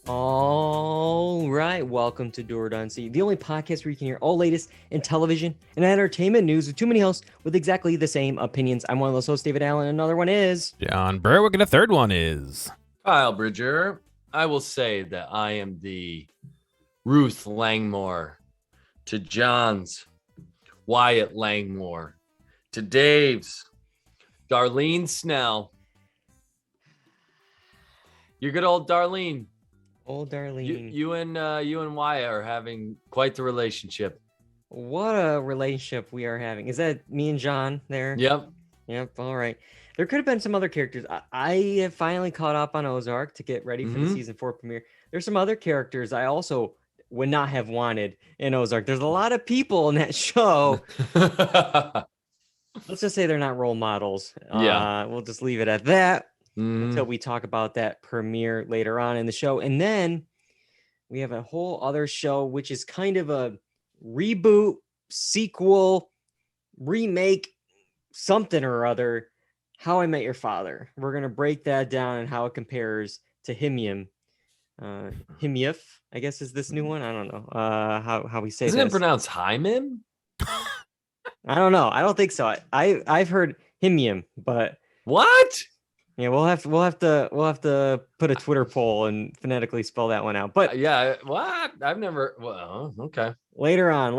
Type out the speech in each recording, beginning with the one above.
All right, welcome to Dual Redundancy, the only podcast where you can hear all latest in television and entertainment news with too many hosts with exactly the same opinions. I'm one of those hosts, David Allen, and another one is John Berwick, and the third one is Kyle Bridger. I will say that I am the Ruth Langmore to John's Wyatt Langmore to Dave's Darlene Snell. Your good old Darlene. old Darlene. You and Wyatt are having quite the relationship. What a relationship we are having. Is that me and John there? Yep. All right. There could have been some other characters. I have finally caught up on Ozark to get ready for the season 4 premiere. There's some other characters I also would not have wanted in Ozark. There's a lot of people in that show. Let's just say they're not role models. Yeah. We'll just leave it at that until we talk about that premiere later on in the show. And then we have a whole other show, which is kind of a reboot, sequel, remake, something or other. How I Met Your Father. We're going to break that down and how it compares to Himium. Himyif, I guess, is this new one. I don't know how we say Isn't this. it pronounced Hyman? I don't know. I don't think so. I've heard Himium, but What? yeah, we'll have to put a Twitter poll and phonetically spell that one out. But Yeah. What? I've never. Well, okay. later on,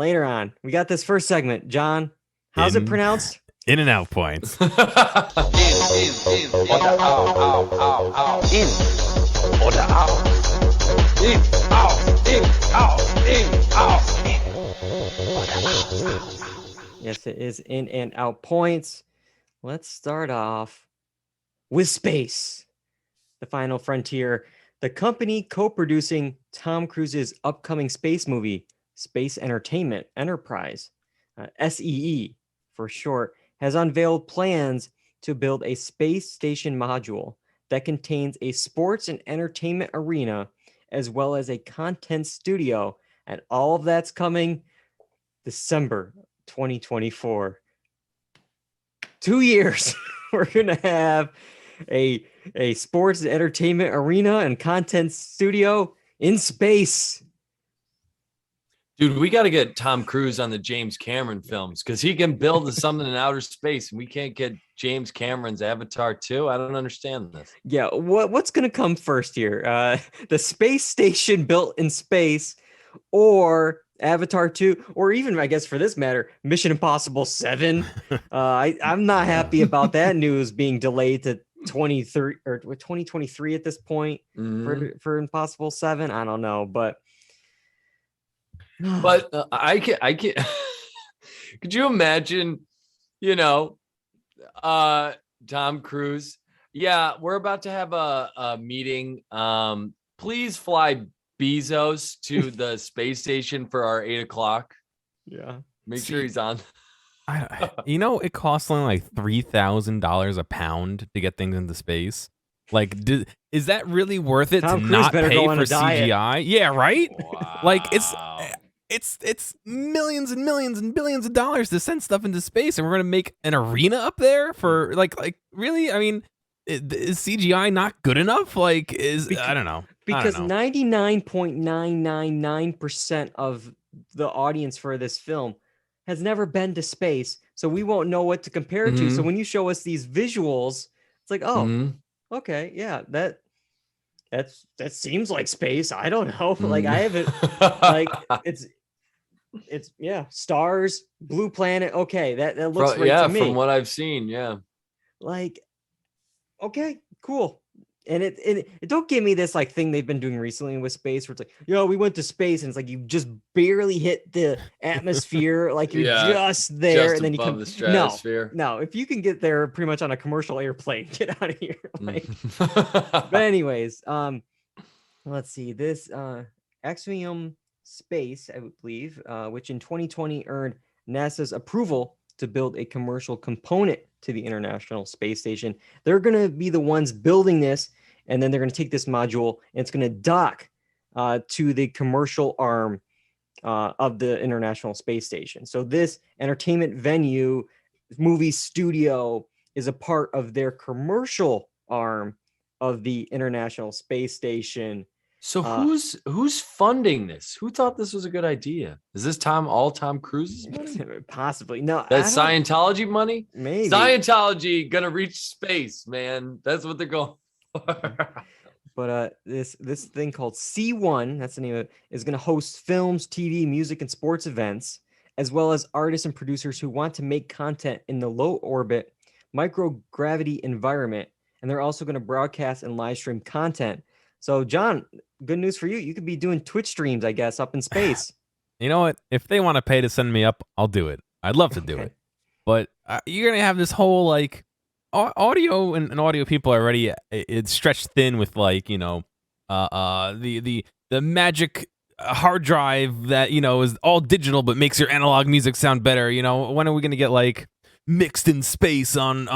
we got this first segment. John, how's it pronounced? In and Out points. In or out. In, out. Yes, it is in and out points. Let's start off with space, the final frontier. The company co-producing Tom Cruise's upcoming space movie, Space Entertainment Enterprise, SEE for short, has unveiled plans to build a space station module that contains a sports and entertainment arena as well as a content studio. And all of that's coming December 2024. 2 years. We're going to have a sports and entertainment arena and content studio in space. Dude, we got to get Tom Cruise on the James Cameron films because he can build something in outer space, and we can't get James Cameron's Avatar 2. I don't understand this. Yeah, what's going to come first here? The space station built in space, or Avatar 2, or even, I guess for this matter, Mission Impossible 7. I'm not happy about that news being delayed to 2023 at this point for Impossible 7. I don't know, but I can't. Could you imagine, Tom Cruise? Yeah, we're about to have a meeting. Please fly Bezos to the space station for our 8:00. Yeah. Make sure he's on. It costs only like $3,000 a pound to get things into space. Like, is that really worth it Tom to Cruise not better pay go on for a diet. CGI? Yeah, right. Wow. Like it's millions and millions and billions of dollars to send stuff into space, and we're gonna make an arena up there for like really? I mean, is CGI not good enough? Like, I don't know. Because 99.999% of the audience for this film has never been to space, so we won't know what to compare it to. So when you show us these visuals, it's like, oh, okay, yeah, that seems like space. I don't know. Like, I haven't like it's yeah, stars, blue planet. Okay, that looks right to me. From what I've seen, yeah. Like, okay, cool. And it don't give me this like thing they've been doing recently with space where it's like, we went to space and it's like you just barely hit the atmosphere, like you're just there, just and then you come the stratosphere. No, if you can get there pretty much on a commercial airplane, get out of here. Like, but anyways, let's see this Axiom Space, I believe, which in 2020 earned NASA's approval to build a commercial component to the International Space Station. They're going to be the ones building this, and then they're going to take this module and it's going to dock to the commercial arm of the International Space Station. So this entertainment venue, movie studio, is a part of their commercial arm of the International Space Station. So Uh, who's funding this? Who thought this was a good idea? Is this all Tom Cruise's money? Possibly. No, I That's don't. Scientology money? Maybe. Scientology gonna reach space, man. That's what they're going for. But this thing called C1, that's the name of it, is going to host films, TV, music, and sports events, as well as artists and producers who want to make content in the low orbit microgravity environment. And they're also going to broadcast and live stream content. So, John, good news for you. You could be doing Twitch streams, I guess, up in space. You know what? If they want to pay to send me up, I'll do it. I'd love to do it. But you're gonna have this whole like audio and audio people are already it's stretched thin with like the magic hard drive that is all digital but makes your analog music sound better. When are we gonna get like mixed in space on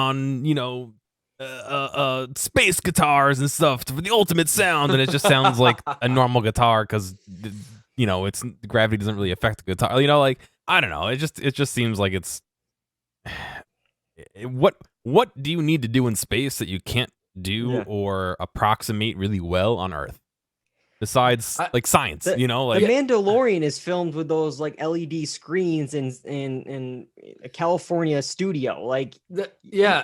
space guitars and stuff for the ultimate sound, and it just sounds like a normal guitar because it's gravity doesn't really affect the guitar. Like I don't know. It just seems like it's what do you need to do in space that you can't do or approximate really well on Earth? Besides like science, the Mandalorian is filmed with those like LED screens in a California studio. Like do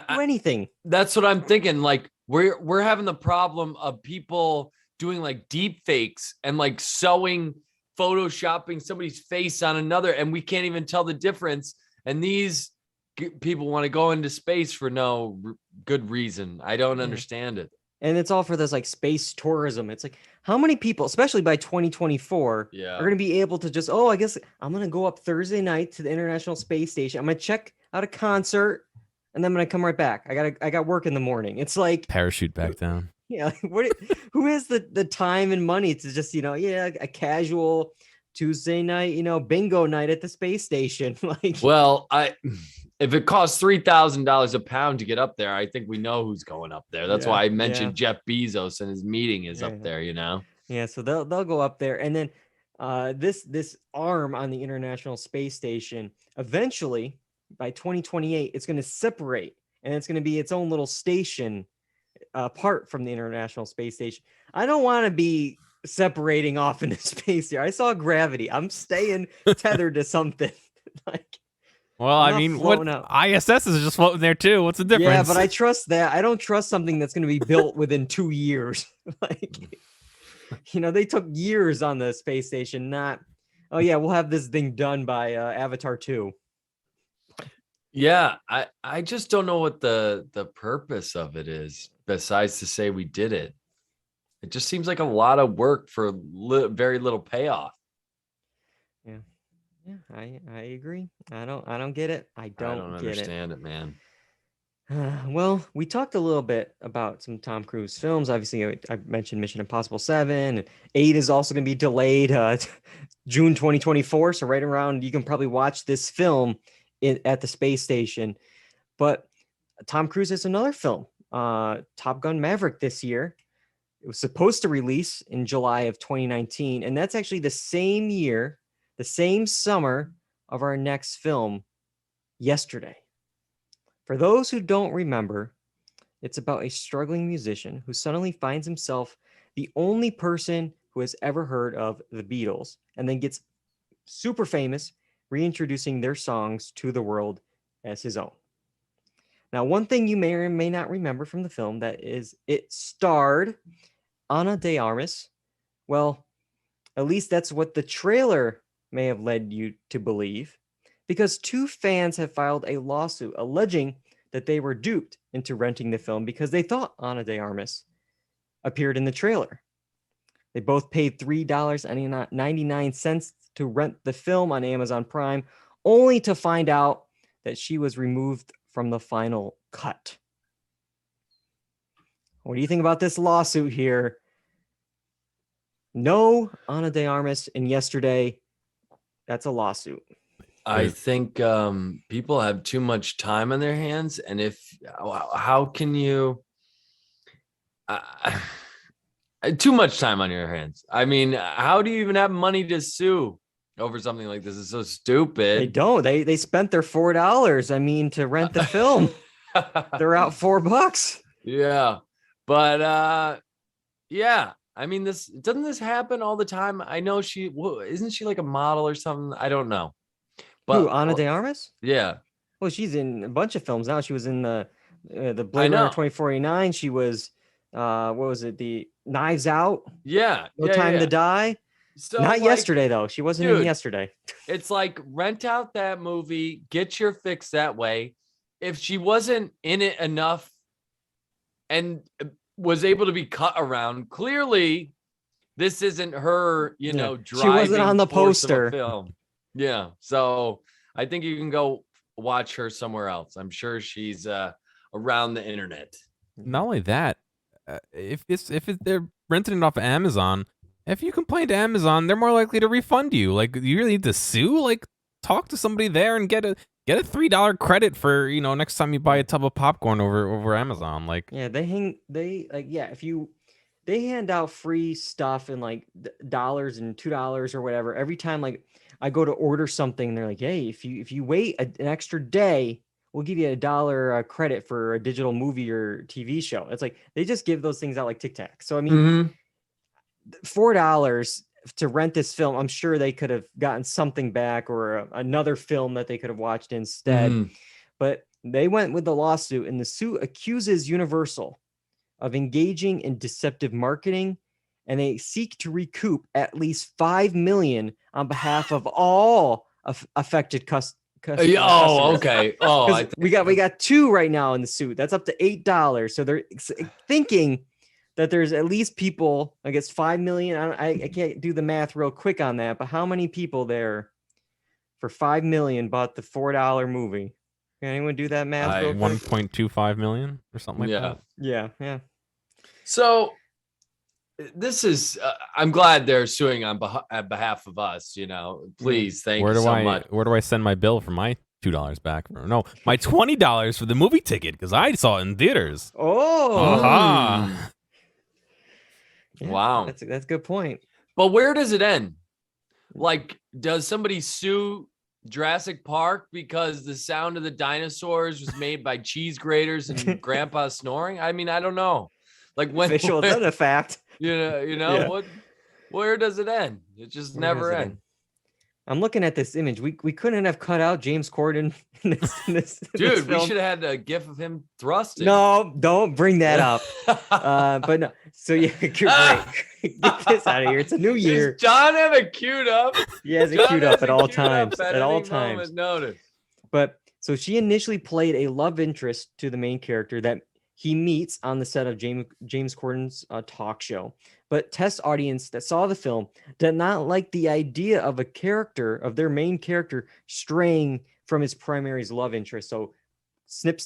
anything. That's what I'm thinking. Like we're having the problem of people doing like deep fakes and like photoshopping somebody's face on another, and we can't even tell the difference. And these people want to go into space for no good reason. I don't understand it. And it's all for this like space tourism. It's like, how many people, especially by 2024, are going to be able to just, I guess I'm going to go up Thursday night to the International Space Station. I'm going to check out a concert, and then I'm going to come right back. I got work in the morning. It's like parachute back down. Yeah. Who has the time and money to just, a casual Tuesday night, bingo night at the space station? Like, well, if it costs $3,000 a pound to get up there, I think we know who's going up there. That's why I mentioned Jeff Bezos and his meeting is up there, Yeah, so they'll go up there, and then this arm on the International Space Station, eventually by 2028, it's going to separate, and it's going to be its own little station apart from the International Space Station. I don't want to be separating off into space here. I saw Gravity. I'm staying tethered to something. Well, I mean, what ISS is just floating there too. What's the difference? Yeah, but I trust that. I don't trust something that's going to be built within 2 years. They took years on the space station. We'll have this thing done by Avatar 2. Yeah, I just don't know what the purpose of it is, besides to say we did it. It just seems like a lot of work for very little payoff. Yeah, I agree. I don't get it. I don't understand it, man. Well, we talked a little bit about some Tom Cruise films. Obviously, I mentioned Mission Impossible 7. And 8 is also going to be delayed June 2024. So right around, you can probably watch this film at the space station. But Tom Cruise has another film, Top Gun Maverick, this year. It was supposed to release in July of 2019. And that's actually the same year, the same summer of our next film, Yesterday. For those who don't remember, it's about a struggling musician who suddenly finds himself the only person who has ever heard of the Beatles, and then gets super famous, reintroducing their songs to the world as his own. Now, one thing you may or may not remember from the film, that is, it starred Ana de Armas. Well, at least that's what the trailer may have led you to believe, because 2 fans have filed a lawsuit alleging that they were duped into renting the film because they thought Ana de Armas appeared in the trailer. They both paid $3.99 to rent the film on Amazon Prime, only to find out that she was removed from the final cut. What do you think about this lawsuit here? No Ana de Armas in Yesterday. That's a lawsuit. I think people have too much time on their hands, and how can you too much time on your hands? I mean, how do you even have money to sue over something like this? It's so stupid. They don't. They spent their $4. I mean, to rent the film. They're out $4. Yeah, but I mean, doesn't this happen all the time? I know isn't she like a model or something? I don't know. But Who, Ana de Armas? yeah, Well, she's in a bunch of films now. She was in the Blade know. Runner 2049. She was, what was it? The Knives Out. yeah, No Time to Die. So Not like, yesterday though. She wasn't in yesterday. It's like rent out that movie, get your fix that way. If she wasn't in it enough and was able to be cut around, clearly this isn't her, driving. She wasn't on the force of a poster. film. Yeah. So I think you can go watch her somewhere else. I'm sure she's around the internet. Not only that, if they're renting it off of Amazon, if you complain to Amazon, they're more likely to refund you. Like, you really need to sue? Like, talk to somebody there and get a $3 credit for, next time you buy a tub of popcorn over Amazon. Like, yeah, they hand out free stuff in like dollars and $2 or whatever every time. Like, I go to order something, they're like, hey, if you wait an extra day, we'll give you $1 credit for a digital movie or TV show. It's like they just give those things out like Tic Tac. So I mean, $4 to rent this film, I'm sure they could have gotten something back or another film that they could have watched instead. But they went with the lawsuit, and the suit accuses Universal of engaging in deceptive marketing, and they seek to recoup at least $5 million on behalf of all affected customers. Okay. Oh, we got 2 right now in the suit. That's up to $8. So they're thinking that there's at least people, I guess 5 million. I can't do the math real quick on that, but how many people there for 5 million bought the $4 movie? Can anyone do that math? 1.25 million or something like that. Yeah. So this is, I'm glad they're suing on behalf of us, please. Thank you so much. Where do I send my bill for my $2 back? No, my $20 for the movie ticket, because I saw it in theaters. Oh, yeah, wow. That's a good point. But where does it end? Like, does somebody sue Jurassic Park because the sound of the dinosaurs was made by cheese graters and grandpa snoring? I mean, I don't know. Like, when that's a fact. Where does it end? It just never ends. I'm looking at this image. We couldn't have cut out James Corden in this Dude, we film. should have had a gif of him thrusting. No, don't bring that up. But no. So yeah, you're great. Get this out of here. It's a new year. Does John have it queued up? He has it queued up at all times. At all times. Notice. But so she initially played a love interest to the main character that he meets on the set of James Corden's talk show. But test audience that saw the film did not like the idea of their main character straying from his primary's love interest. So snip,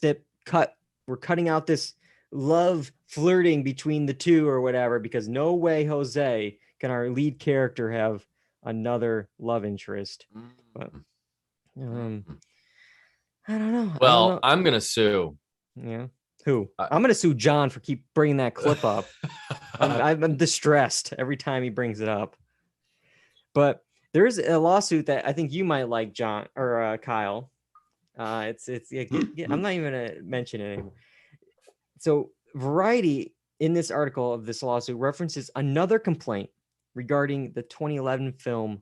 cut. We're cutting out this love flirting between the two or whatever, because no way, Jose, can our lead character have another love interest. But I don't know. Well, I'm going to sue. Yeah. Who? I'm going to sue John for keep bringing that clip up. I'm distressed every time he brings it up. But there is a lawsuit that I think you might like, John or Kyle. I'm not even going to mention it anymore. So Variety in this article of this lawsuit references another complaint regarding the 2011 film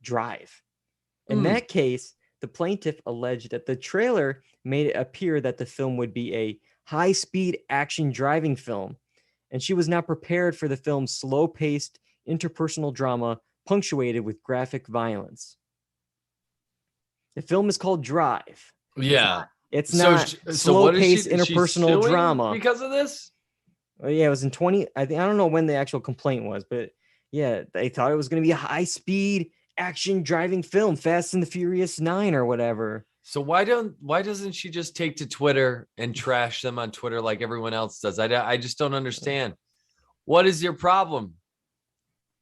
Drive. In that case, the plaintiff alleged that the trailer made it appear that the film would be a high-speed action driving film, and she was not prepared for the film's slow-paced interpersonal drama punctuated with graphic violence. The film is called Drive. Yeah. It's not slow-paced interpersonal drama. Because of this? Well, yeah, it was in I don't know when the actual complaint was, but yeah, they thought it was going to be a high-speed action driving film, Fast and the Furious 9 or whatever. So why doesn't she just take to Twitter and trash them on Twitter like everyone else does? I just don't understand. What is your problem?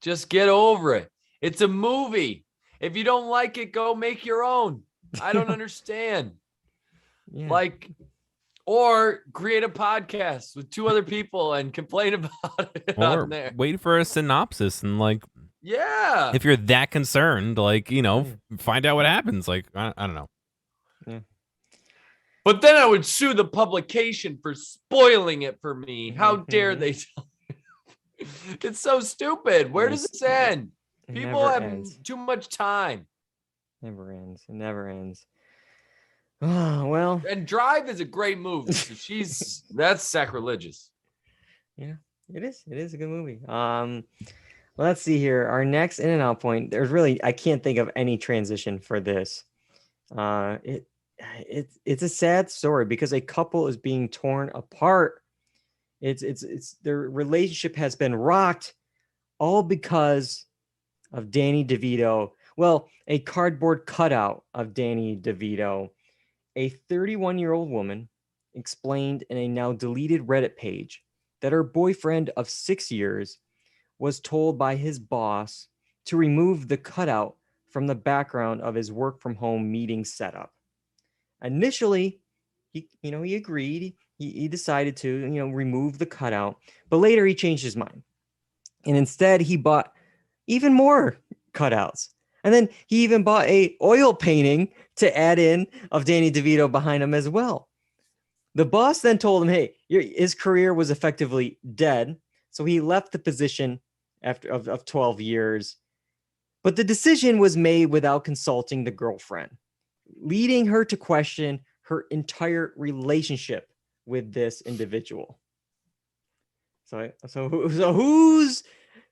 Just get over it. It's a movie. If you don't like it, go make your own. I don't understand. Yeah. Or create a podcast with 2 other people and complain about it on there. Wait for a synopsis and yeah. If you're that concerned, find out what happens. I don't know. Yeah. But then I would sue the publication for spoiling it for me. How dare they tell me? It's so stupid. Where does this end? It People never have ends. too much time. Never ends. It never ends. Oh, well, And Drive is a great movie. So that's sacrilegious. yeah, it is. It is a good movie. Let's see here. Our next in and out point. I can't think of any transition for this. It's a sad story because a couple is being torn apart. It's their relationship has been rocked, all because of Danny DeVito. Well, a cardboard cutout of Danny DeVito. A 31-year-old woman explained in a now deleted Reddit page that her boyfriend of 6 years was told by his boss to remove the cutout from the background of his work from home meeting setup. Initially, he agreed. He decided to, remove the cutout, but later he changed his mind. And instead he bought even more cutouts. And then he even bought a oil painting to add in of Danny DeVito behind him as well. The boss then told him, hey, his career was effectively dead. So he left the position after of 12 years. But the decision was made without consulting the girlfriend, leading her to question her entire relationship with this individual. So who's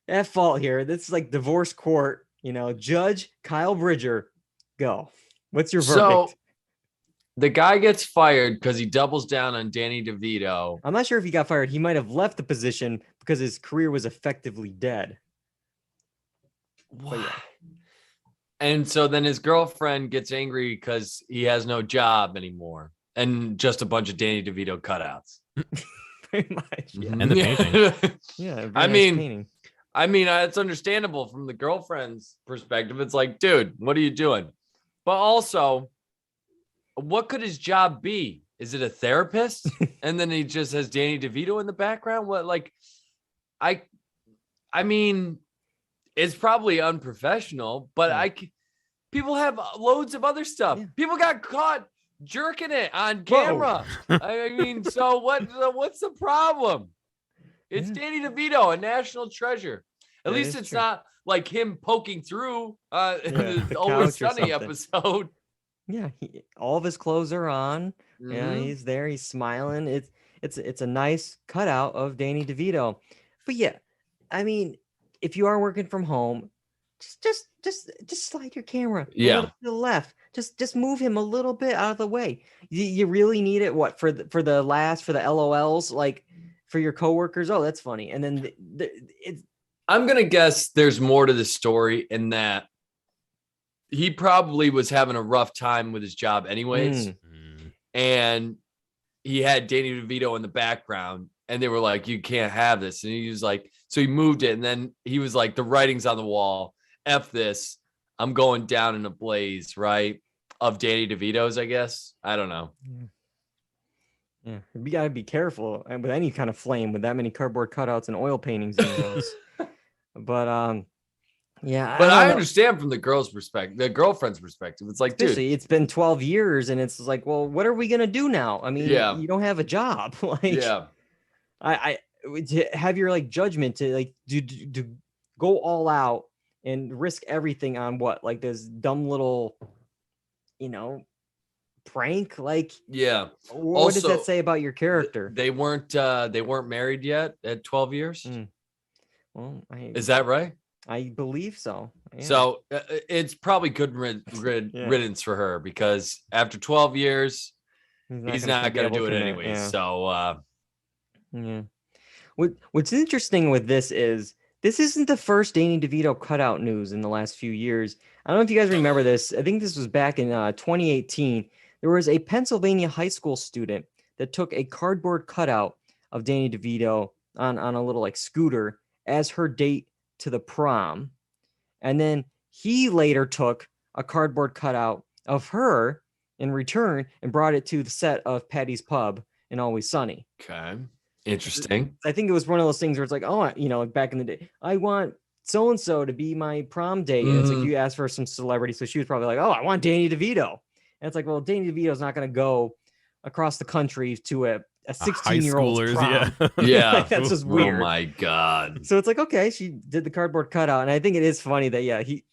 at fault here? This is like divorce court. Judge Kyle Bridger, go. What's your verdict? So the guy gets fired because he doubles down on Danny DeVito. I'm not sure if he got fired. He might have left the position because his career was effectively dead. But yeah. And so then his girlfriend gets angry because he has no job anymore and just a bunch of Danny DeVito cutouts. Very much. Yeah. And the painting. Yeah. Painting. It's understandable from the girlfriend's perspective. It's like, dude, what are you doing? But also, what could his job be? Is it a therapist? And then he just has Danny DeVito in the background? What, like, it's probably unprofessional, but people have loads of other stuff. Yeah. People got caught jerking it on camera. So what's the problem? It's Danny DeVito, a national treasure. At least it's not like him poking through the Always Sunny episode. Yeah, all of his clothes are on. Mm-hmm. Yeah, he's there. He's smiling. It's a nice cutout of Danny DeVito. But yeah, if you are working from home, just slide your camera a little to the left. Just move him a little bit out of the way. You really need it. What for the LOLs, like for your coworkers? Oh, that's funny. And then I'm gonna guess there's more to the story in that he probably was having a rough time with his job anyways, and he had Danny DeVito in the background. And they were like, you can't have this. And he was like, so he moved it. And then he was like, the writing's on the wall. F this. I'm going down in a blaze, right? Of Danny DeVito's, I guess. I don't know. Yeah. You got to be careful with any kind of flame with that many cardboard cutouts and oil paintings in the house. But, yeah. But I understand from the girlfriend's perspective. It's like, especially, dude, it's been 12 years and it's like, well, what are we going to do now? You don't have a job. I have your judgment to do go all out and risk everything on what, like this dumb little, prank. What also, does that say about your character? They weren't married yet at 12 years. Well, is that right? I believe so. Yeah. So it's probably good riddance for her because after 12 years, he's not going to do it anyway. Yeah. So. Yeah. What's interesting with this isn't the first Danny DeVito cutout news in the last few years. I don't know if you guys remember this. I think this was back in 2018. There was a Pennsylvania high school student that took a cardboard cutout of Danny DeVito on a little scooter as her date to the prom. And then he later took a cardboard cutout of her in return and brought it to the set of Patty's Pub in Always Sunny. Okay. Interesting. I think it was one of those things where it's like, oh, back in the day, I want so-and-so to be my prom date. And it's like you asked for some celebrity. So she was probably like, oh, I want Danny DeVito. And it's like, well, Danny DeVito's not going to go across the country to a high 16-year-old's schoolers, prom. yeah. Yeah. Like, that's just weird. Oh my God. So it's like, okay, she did the cardboard cutout, and I think it is funny that he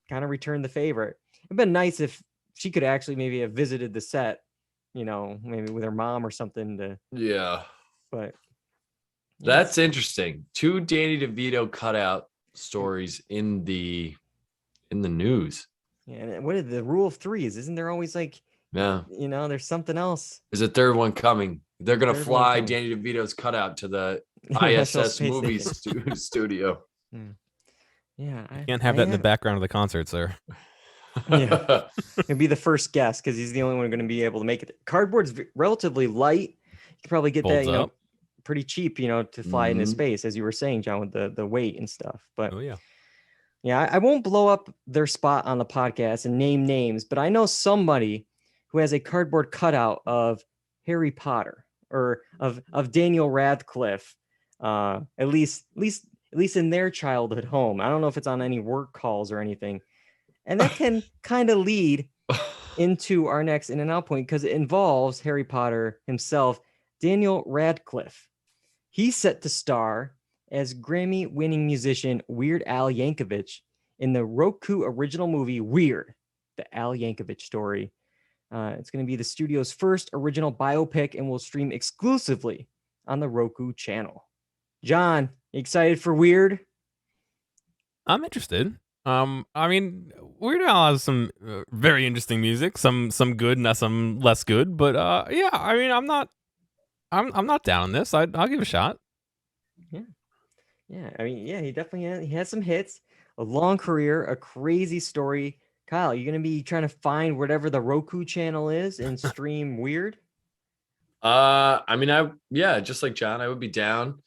kind of returned the favor. It'd been nice if she could actually maybe have visited the set, maybe with her mom or something Yeah. but That's interesting. 2 Danny DeVito cutout stories in the news. Yeah, and what is the rule of threes? Isn't there always like, Yeah. there's something else? There's a third one coming. They're gonna Third one fly coming. Danny DeVito's cutout to the National ISS Space movie Station. studio. Yeah, I Can't have that in the background of the concert, sir. Yeah. He'll be the first guest because he's the only one going to be able to make it. Cardboard's relatively light. You can probably get Folds that, up. pretty cheap, to fly into Mhm. space, as you were saying, John, with the weight and stuff. But Oh yeah. yeah, I won't blow up their spot on the podcast and name names, but I know somebody who has a cardboard cutout of Harry Potter or of Daniel Radcliffe, at least in their childhood home. I don't know if it's on any work calls or anything. And that can kind of lead into our next in and out point because it involves Harry Potter himself, Daniel Radcliffe. He's set to star as Grammy-winning musician Weird Al Yankovic in the Roku original movie Weird, the Al Yankovic story. It's going to be the studio's first original biopic and will stream exclusively on the Roku channel. John, you excited for Weird? I'm interested. I mean, Weird Al has some very interesting music, some good and some less good, but yeah, I mean, I'm not down on this. I'll give it a shot. Yeah. I mean, yeah, he definitely he has some hits, a long career, a crazy story. Kyle, you gonna be trying to find whatever the Roku channel is and stream Weird? I mean, just like John, I would be down.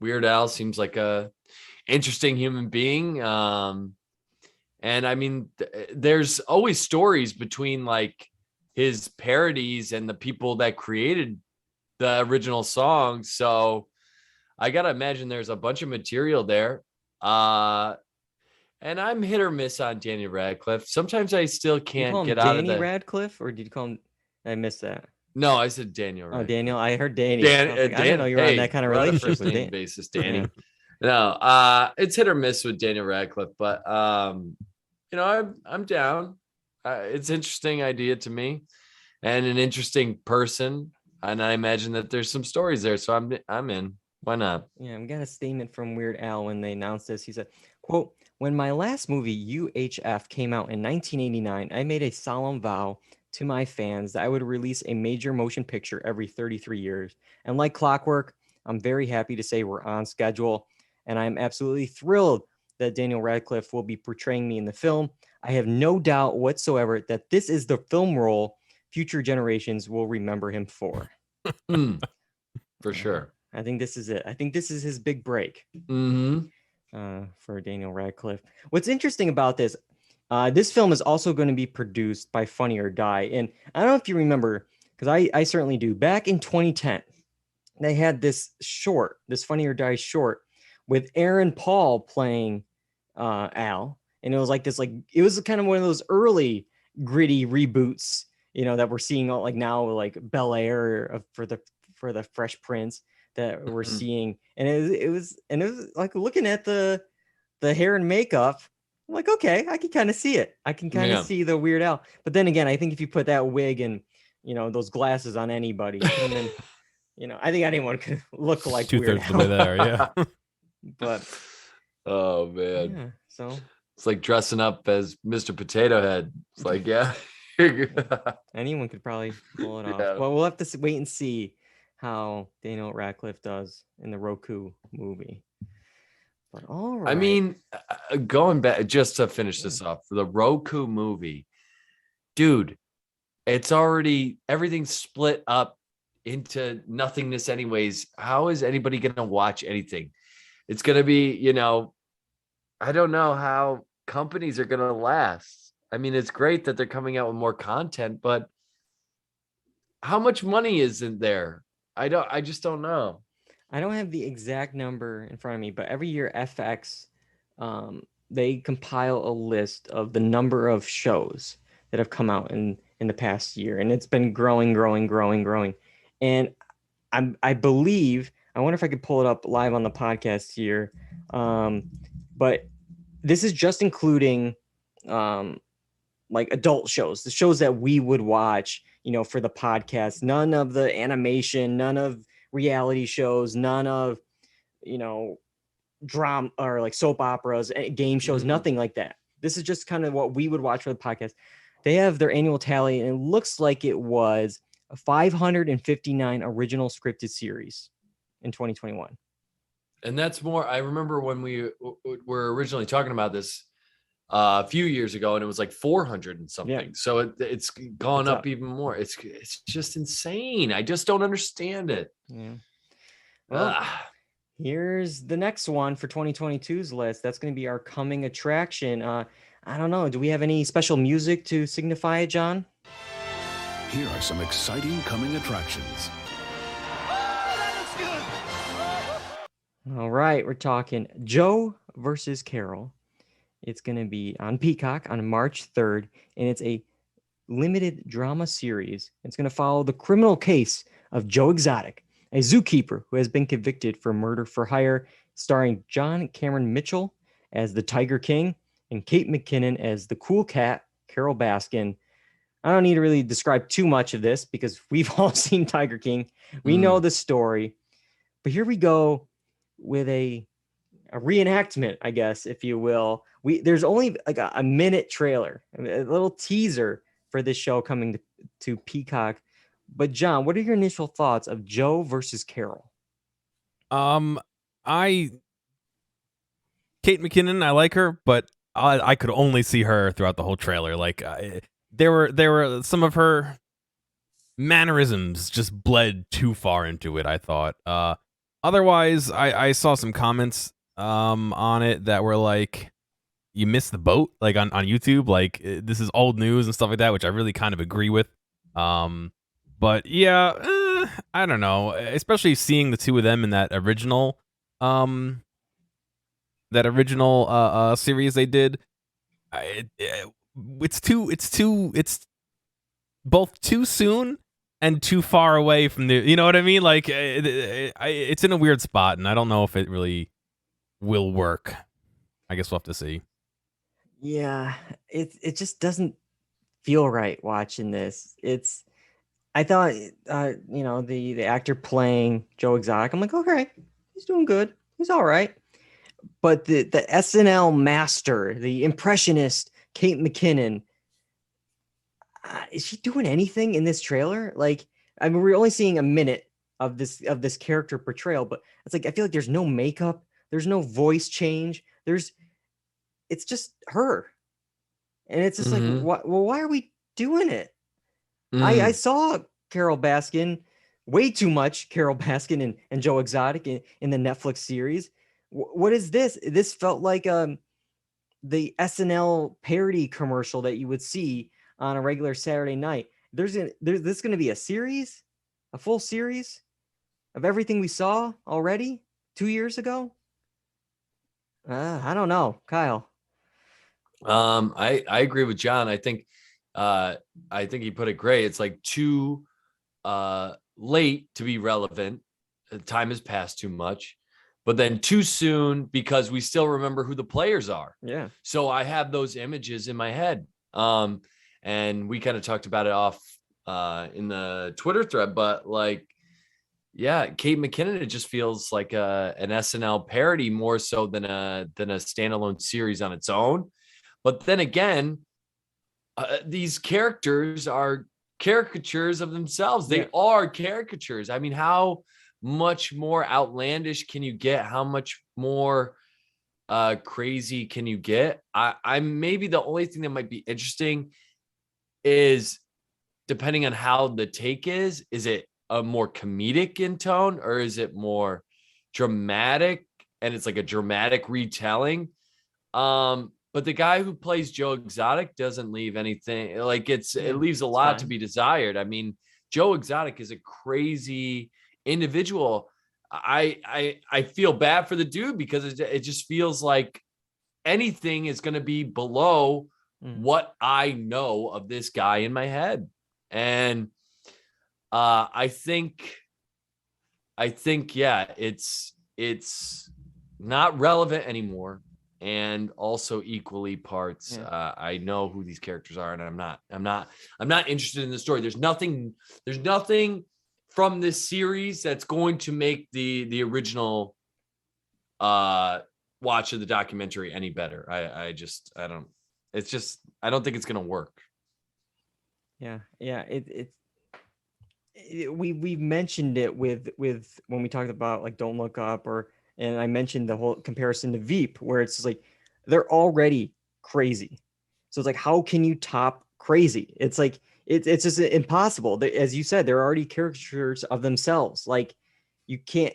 Weird Al seems like a interesting human being. And I mean, there's always stories between like his parodies and the people that created the original song. So I gotta imagine there's a bunch of material there. And I'm hit or miss on Daniel Radcliffe. Sometimes I still Did you call can't him get out of Danny the. Radcliffe, or did you call him? I missed that. No, I said Daniel. Oh, Radcliffe. Daniel. I heard Danny. Dan, I was like, I didn't know you were on that kind of we're on a relationship first with name Dan. basis, Danny. No, it's hit or miss with Daniel Radcliffe, but I'm down. It's an interesting idea to me, and an interesting person, and I imagine that there's some stories there. So I'm in. Why not? Yeah, we got a statement from Weird Al when they announced this. He said, quote, "When my last movie, UHF, came out in 1989, I made a solemn vow to my fans that I would release a major motion picture every 33 years. And like clockwork, I'm very happy to say we're on schedule. And I'm absolutely thrilled that Daniel Radcliffe will be portraying me in the film. I have no doubt whatsoever that this is the film role future generations will remember him for." For sure. I think this is it. I think this is his big break. For Daniel Radcliffe. What's interesting about this, this film is also going to be produced by Funny or Die. And I don't know if you remember, because I certainly do. Back in 2010, they had this Funny or Die short with Aaron Paul playing Al. And it was like this, it was kind of one of those early gritty reboots, that we're seeing like now, like Bel Air for the Fresh Prince that we're seeing. And it was like looking at the hair and makeup, I'm like, okay, I can kind of see it. I can kind of see the Weird Al. But then again, I think if you put that wig and, those glasses on anybody, and then, I think anyone could look like Weird Two-thirds of the way there, yeah. But oh man, yeah, so it's like dressing up as Mr. Potato Head. It's like, yeah. anyone could probably pull it off. Yeah. Well, we'll have to wait and see how Daniel Radcliffe does in the Roku movie. But all right. I mean, going back just to finish this off, for the Roku movie, dude, it's already everything's split up into nothingness anyways. How is anybody going to watch anything? It's going to be, I don't know how companies are going to last. I mean, it's great that they're coming out with more content, but how much money is in there? I just don't know. I don't have the exact number in front of me, but every year FX, they compile a list of the number of shows that have come out, and in the past year, and it's been growing. And I believe, I wonder if I could pull it up live on the podcast here. But this is just including like adult shows, the shows that we would watch, for the podcast. None of the animation, none of reality shows, none of, drama or like soap operas, game shows, nothing like that. This is just kind of what we would watch for the podcast. They have their annual tally, and it looks like it was 559 original scripted series in 2021. And that's more, I remember when we were originally talking about this a few years ago, and it was like 400 and something. Yeah. So it's gone up even more. It's just insane. I just don't understand it. Yeah. Well, here's the next one for 2022's list. That's going to be our coming attraction. I don't know. Do we have any special music to signify it, John? Here are some exciting coming attractions. All right, we're talking Joe versus Carole. It's going to be on Peacock on March 3rd, and it's a limited drama series. It's going to follow the criminal case of Joe Exotic, a zookeeper who has been convicted for murder for hire, starring John Cameron Mitchell as the Tiger King and Kate McKinnon as the cool cat, Carole Baskin. I don't need to really describe too much of this because we've all seen Tiger King. We know the story. But here we go with a reenactment, I guess, if you will. There's only like a minute trailer, a little teaser for this show coming to Peacock. But John, what are your initial thoughts of Joe versus Carole? Kate McKinnon, I like her, but I could only see her throughout the whole trailer. Like there were some of her mannerisms just bled too far into it, I thought. Otherwise, I saw some comments on it that were like, you missed the boat, like on YouTube, like this is old news and stuff like that, which I really kind of agree with. But yeah, I don't know, especially seeing the two of them in that original series they did. It's both too soon and too far away from the, you know what I mean? Like it's in a weird spot, and I don't know if it really will work. I guess we'll have to see. Yeah, it just doesn't feel right watching this. I thought, the actor playing Joe Exotic, I'm like, okay, he's doing good. He's all right. But the SNL master, the impressionist Kate McKinnon, is she doing anything in this trailer? Like, I mean, we're only seeing a minute of this character portrayal, but it's like I feel like there's no makeup, there's no voice change, it's just her, and it's just like, why are we doing it? I saw Carole Baskin, way too much Carole Baskin and Joe Exotic in the Netflix series. What is this? This felt like the SNL parody commercial that you would see on a regular Saturday night. There's this going to be a series, a full series of everything we saw already 2 years ago. I don't know, Kyle. I agree with John. I think he put it great. It's like too late to be relevant. Time has passed too much, but then too soon because we still remember who the players are. Yeah. So I have those images in my head. And we kind of talked about it off in the Twitter thread, but like, yeah, Kate McKinnon, it just feels like an SNL parody more so than a standalone series on its own. But then again, these characters are caricatures of themselves. They are caricatures. I mean, how much more outlandish can you get? How much more crazy can you get? I'm maybe the only thing that might be interesting is depending on how the take is it a more comedic in tone or is it more dramatic and it's like a dramatic retelling? But the guy who plays Joe Exotic doesn't leave anything like it leaves a lot to be desired. I mean, Joe Exotic is a crazy individual. I feel bad for the dude because it just feels like anything is going to be below what I know of this guy in my head. And I think yeah, it's not relevant anymore. And also equally parts, I know who these characters are, and I'm not interested in the story. There's nothing from this series that's going to make the original watch of the documentary any better. I don't think it's gonna work. Yeah. We mentioned it with when we talked about like Don't Look Up, and I mentioned the whole comparison to Veep, where it's like they're already crazy. So it's like, how can you top crazy? It's like it's just impossible. As you said, they're already caricatures of themselves. Like you can't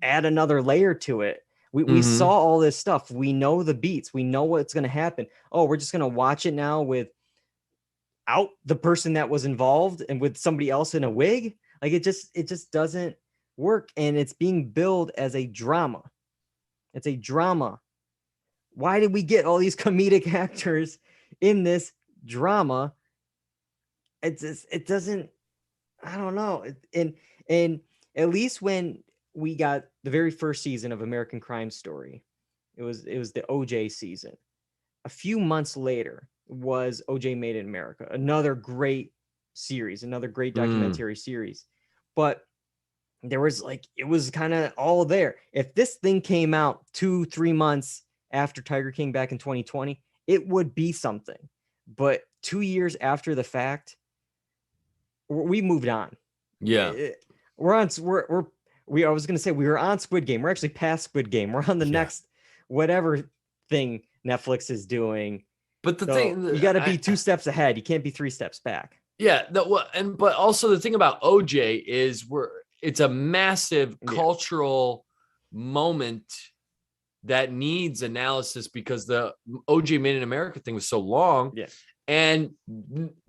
add another layer to it. We saw all this stuff. We know the beats. We know what's going to happen. Oh, we're just going to watch it now without the person that was involved and with somebody else in a wig. Like it just doesn't work. And it's being billed as a drama. It's a drama. Why did we get all these comedic actors in this drama? It doesn't, I don't know. And at least when we got the very first season of American Crime Story, it was the OJ season. A few months later was OJ Made in America, another great series, another great documentary series. But there was like, it was kind of all there. If this thing came out 2-3 months after Tiger King back in 2020, it would be something. But 2 years after the fact, we moved on. Yeah. I was going to say we were on Squid Game. We're actually past Squid Game. We're on the next whatever thing Netflix is doing. But the thing, you got to be 2 steps ahead. You can't be 3 steps back. Yeah. But also the thing about OJ is it's a massive cultural moment that needs analysis because the OJ Made in America thing was so long. Yeah. And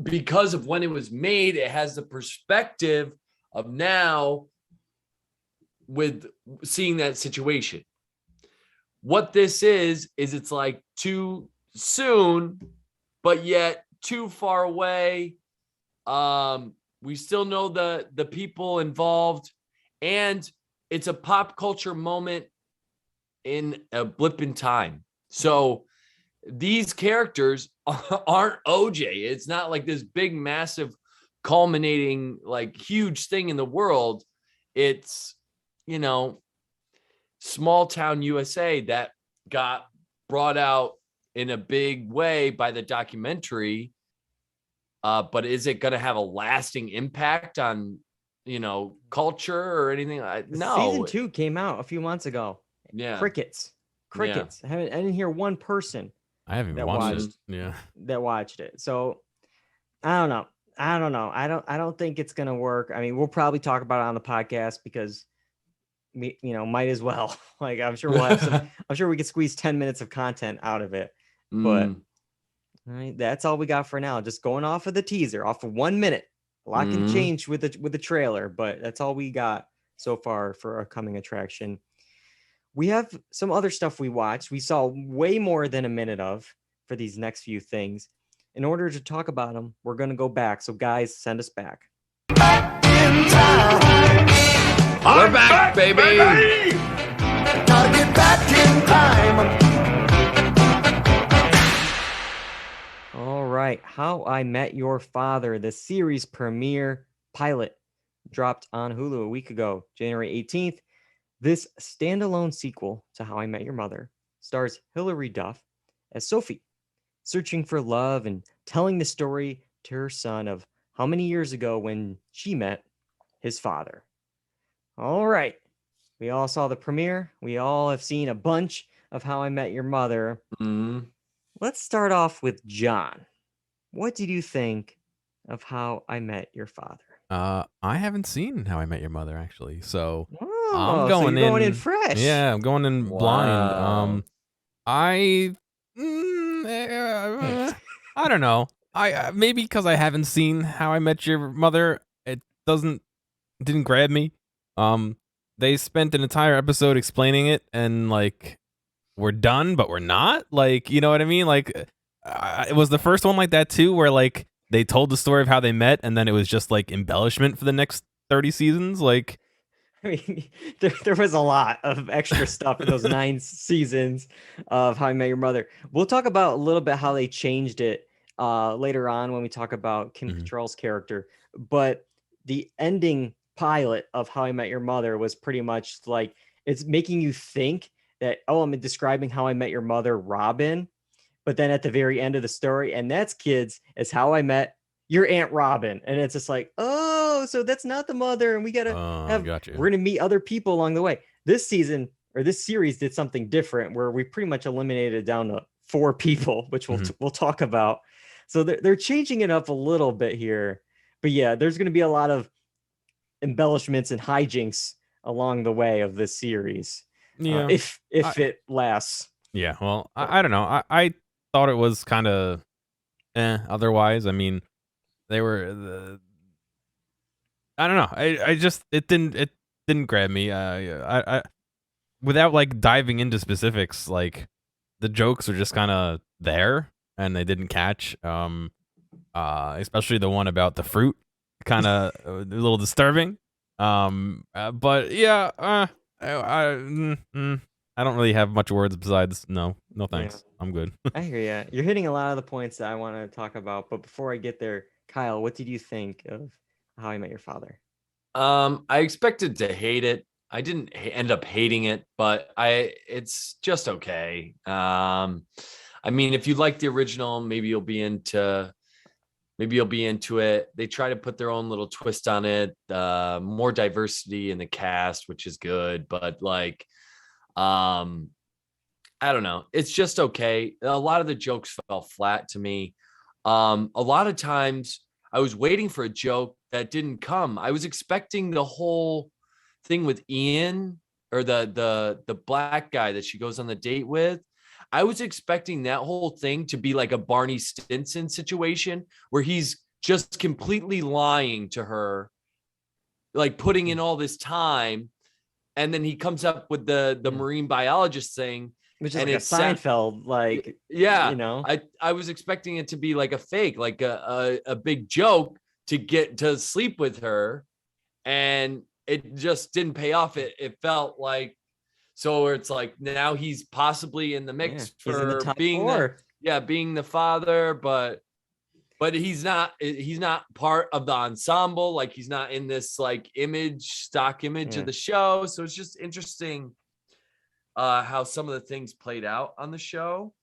because of when it was made, it has the perspective of now with seeing that situation. What this is it's like too soon, but yet too far away. We still know the people involved, and it's a pop culture moment in a blip in time. So these characters aren't OJ. It's not like this big, massive, culminating, like huge thing in the world. It's, small town USA that got brought out in a big way by the documentary. But is it going to have a lasting impact on, culture or anything? No. Season 2 came out a few months ago. Yeah. Crickets. Yeah. I didn't hear one person. I haven't even watched it. Yeah. That watched it. So I don't know. I don't think it's going to work. I mean, we'll probably talk about it on the podcast because we, might as well. Like, I'm sure we'll have I'm sure we could squeeze 10 minutes of content out of it. But that's all we got for now. Just going off of the teaser, off of 1 minute. A lot can change with the trailer, but that's all we got so far for our coming attraction. We have some other stuff we watched. We saw way more than a minute of for these next few things. In order to talk about them, we're going to go back. So guys, send us back. We're back, baby. Gotta get back in time. All right. How I Met Your Father, the series premiere pilot, dropped on Hulu a week ago, January 18th. This standalone sequel to How I Met Your Mother stars Hilary Duff as Sophie, searching for love and telling the story to her son of how many years ago when she met his father. All right. We all saw the premiere. We all have seen a bunch of How I Met Your Mother. Let's start off with John. What did you think of How I Met Your Father? I haven't seen How I Met Your Mother, actually. So I'm going in fresh. Yeah, I'm going in blind. I don't know. I maybe because I haven't seen How I Met Your Mother, it didn't grab me. They spent an entire episode explaining it, and like we're done, but we're not. Like, you know what I mean? Like, it was the first one like that too, where like they told the story of how they met, and then it was just like embellishment for the next 30 seasons. Like, I mean, there was a lot of extra stuff in those 9 seasons of How I Met Your Mother. We'll talk about a little bit how they changed it later on when we talk about Kim Cattrall's character. But the ending pilot of How I Met Your Mother was pretty much like it's making you think that, oh, I'm describing How I Met Your Mother, Robin. But then at the very end of the story, and that's kids, is How I Met Your Aunt Robin. And it's just like, oh, so that's not the mother. And we got to we're going to meet other people along the way. This season or this series did something different where we pretty much eliminated down to 4 people, which we'll talk about. So they're changing it up a little bit here. But yeah, there's going to be a lot of embellishments and hijinks along the way of this series. Yeah. If it lasts. Yeah. Well, I don't know. I thought it was kind of otherwise. I mean, they were I don't know. I just it didn't grab me. I without like diving into specifics, like the jokes are just kind of there and they didn't catch. Especially the one about the fruit, kind of a little disturbing. But yeah, I don't really have much words besides no thanks. Yeah. I'm good. I hear you. You're hitting a lot of the points that I want to talk about. But before I get there, Kyle, what did you think of How I Met Your Father? I expected to hate it. I didn't end up hating it, but it's just okay. I mean, if you like the original, maybe you'll be into it. They try to put their own little twist on it. More diversity in the cast, which is good, but like, I don't know. It's just okay. A lot of the jokes fell flat to me. A lot of times I was waiting for a joke that didn't come. I was expecting the whole thing with Ian, or the black guy that she goes on the date with. I was expecting that whole thing to be like a Barney Stinson situation where he's just completely lying to her, like putting in all this time. And then he comes up with the marine biologist thing. Which is like a Seinfeld, like, yeah, you know, I was expecting it to be like a fake, like a big joke to get to sleep with her. And it just didn't pay off. It felt like, so it's like now he's possibly in the mix for being the father, but he's not part of the ensemble. Like he's not in this like stock image of the show. So it's just interesting how some of the things played out on the show.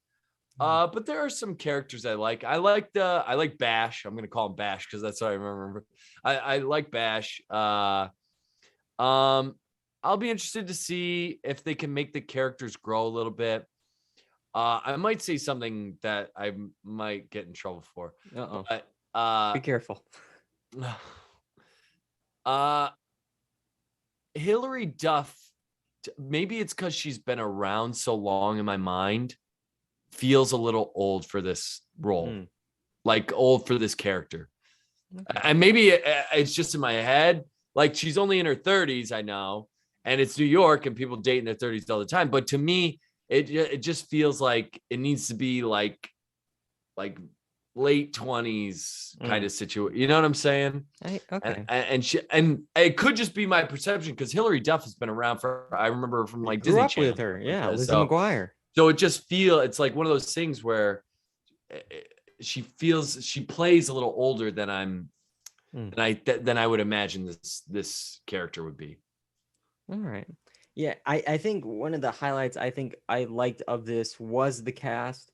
But there are some characters I like. I like Bash. I'm gonna call him Bash because that's what I remember. I like Bash. I'll be interested to see if they can make the characters grow a little bit. I might say something that I might get in trouble for. Be careful. Hilary Duff, maybe it's because she's been around so long in my mind, feels a little old for this role, like old for this character. Okay. And maybe it's just in my head. Like she's only in her 30s, I know. And it's New York and people date in their 30s all the time. But to me, it just feels like it needs to be like late 20s kind of situation. You know what I'm saying? Okay. And it could just be my perception because Hilary Duff has been around I remember from like Disney Channel. With her. Yeah. Lizzie McGuire. So it just it's like one of those things where she plays a little older than than I would imagine this character would be. All right. Yeah, I think one of the highlights I think I liked of this was the cast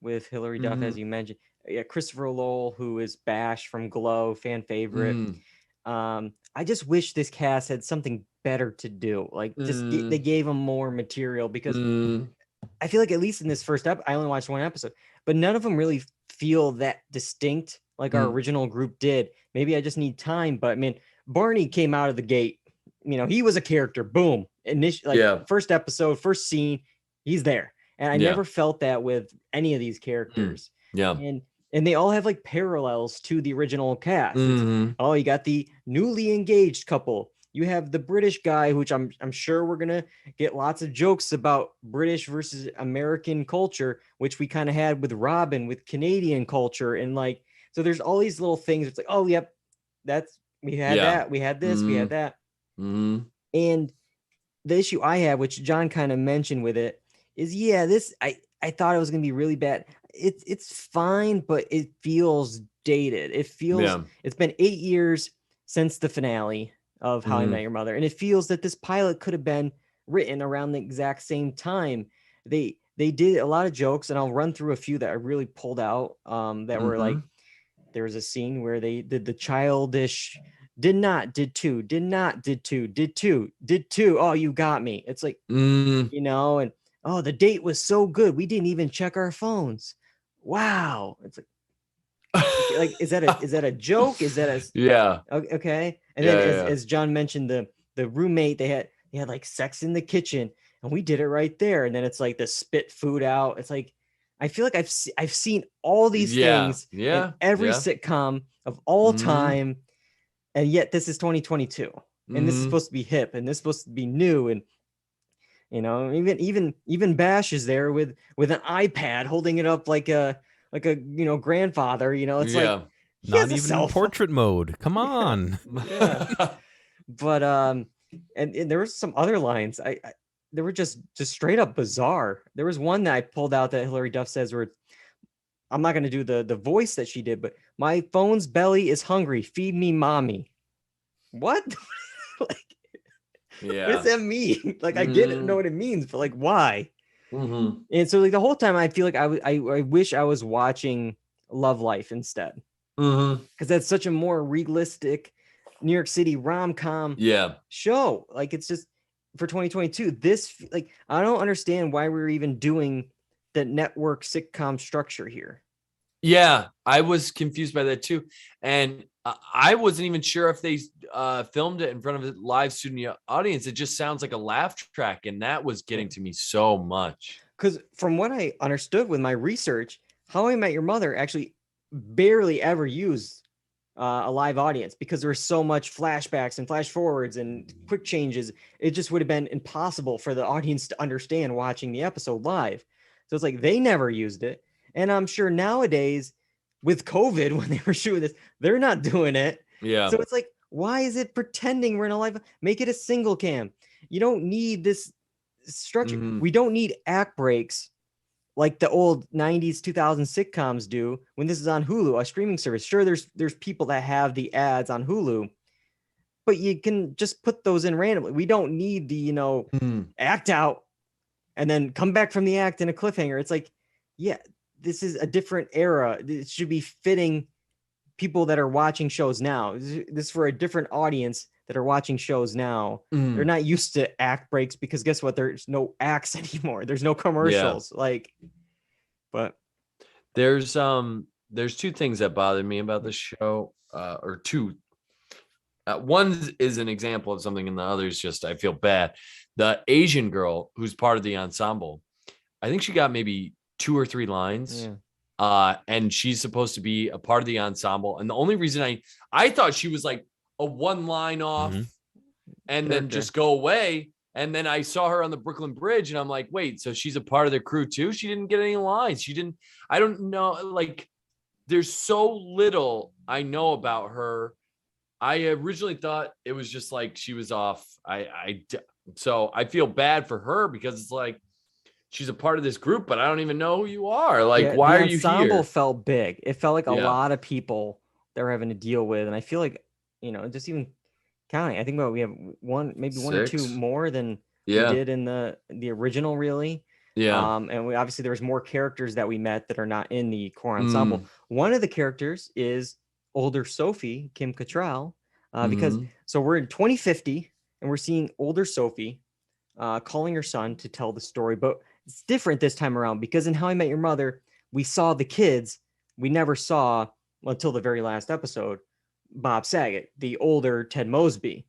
with Hilary Duff, as you mentioned. Yeah, Christopher Lowell, who is Bash from Glow, fan favorite. I just wish this cast had something better to do. Like they gave him more material because I feel like at least in this first I only watched one episode, but none of them really feel that distinct like our original group did. Maybe I just need time, but I mean, Barney came out of the gate. You know, he was a character. Boom. First episode, first scene, he's there. And I never felt that with any of these characters. Yeah. And they all have like parallels to the original cast. You got the newly engaged couple. You have the British guy, which I'm sure we're gonna get lots of jokes about British versus American culture, which we kind of had with Robin with Canadian culture, and like so there's all these little things. It's like, oh yep, that's we had that, we had this, we had that, and the issue I have, which John kind of mentioned with it, is this I thought it was gonna be really bad. It's fine, but it feels dated. It feels it's been 8 years since the finale of How I Met Your Mother, and it feels that this pilot could have been written around the exact same time. They did a lot of jokes, and I'll run through a few that I really pulled out. That were like, there was a scene where they did the childish did not, did two, did not, did two, did two, did two. Oh, you got me. It's like, you know, and oh, the date was so good. We didn't even check our phones. Wow. It's like, is that a joke? Is that okay? And then as John mentioned, the roommate, they had like sex in the kitchen, and we did it right there. And then it's like the spit food out. It's like, I feel like I've seen all these things in every sitcom of all time. And yet this is 2022, and this is supposed to be hip, and this is supposed to be new. And, you know, even Bash is there with an iPad holding it up like a, you know, grandfather, you know, it's like, not even in portrait mode. Come on. But, and there were some other lines. They were just straight up bizarre. There was one that I pulled out that Hilary Duff says where I'm not going to do the voice that she did, but my phone's belly is hungry. Feed me, mommy. What? Like, what does that mean? Like, I didn't know what it means, but like, why? And so like the whole time I feel like I wish I was watching Love Life instead. Because that's such a more realistic New York City rom-com show. Like, it's just for 2022, this, like, I don't understand why we're even doing the network sitcom structure here. Yeah, I was confused by that too. And I wasn't even sure if they filmed it in front of a live studio audience. It just sounds like a laugh track. And that was getting to me so much. Because from what I understood with my research, How I Met Your Mother actually barely ever used a live audience, because there was so much flashbacks and flash forwards and quick changes. It just would have been impossible for the audience to understand watching the episode live. So it's like they never used it. And I'm sure nowadays with COVID, when they were shooting this, they're not doing it. Yeah. So it's like, why is it pretending we're in a live? Make it a single cam. You don't need this structure. We don't need act breaks like the old 90s, 2000 sitcoms do when this is on Hulu, a streaming service. Sure, there's people that have the ads on Hulu, but you can just put those in randomly. We don't need the, you know, act out and then come back from the act in a cliffhanger. It's like, yeah, this is a different era. It should be fitting people that are watching shows now. This is for a different audience that are watching shows now. They're not used to act breaks, because guess what? There's no acts anymore. There's no commercials. Like, but there's two things that bother me about the show, or two. One is an example of something, and the other is just I feel bad. The Asian girl who's part of the ensemble, I think she got maybe 2 or 3 lines. And she's supposed to be a part of the ensemble. And the only reason I thought she was like a one line off and then just go away. And then I saw her on the Brooklyn Bridge, and I'm like, wait, so she's a part of the crew too? She didn't get any lines. I don't know. Like, there's so little I know about her. I originally thought it was just like she was off. So I feel bad for her, because it's like, she's a part of this group, but I don't even know who you are. Like, why are you here? The ensemble felt big. It felt like a lot of people that we're having to deal with. And I feel like, you know, just even counting, I think we have maybe 1 or 2 more than we did in the original, really. And we obviously there's more characters that we met that are not in the core ensemble. One of the characters is older Sophie, Kim Cattrall, because so we're in 2050 and we're seeing older Sophie calling her son to tell the story, but it's different this time around, because in How I Met Your Mother, we saw the kids. We never saw, until the very last episode, Bob Saget, the older Ted Mosby.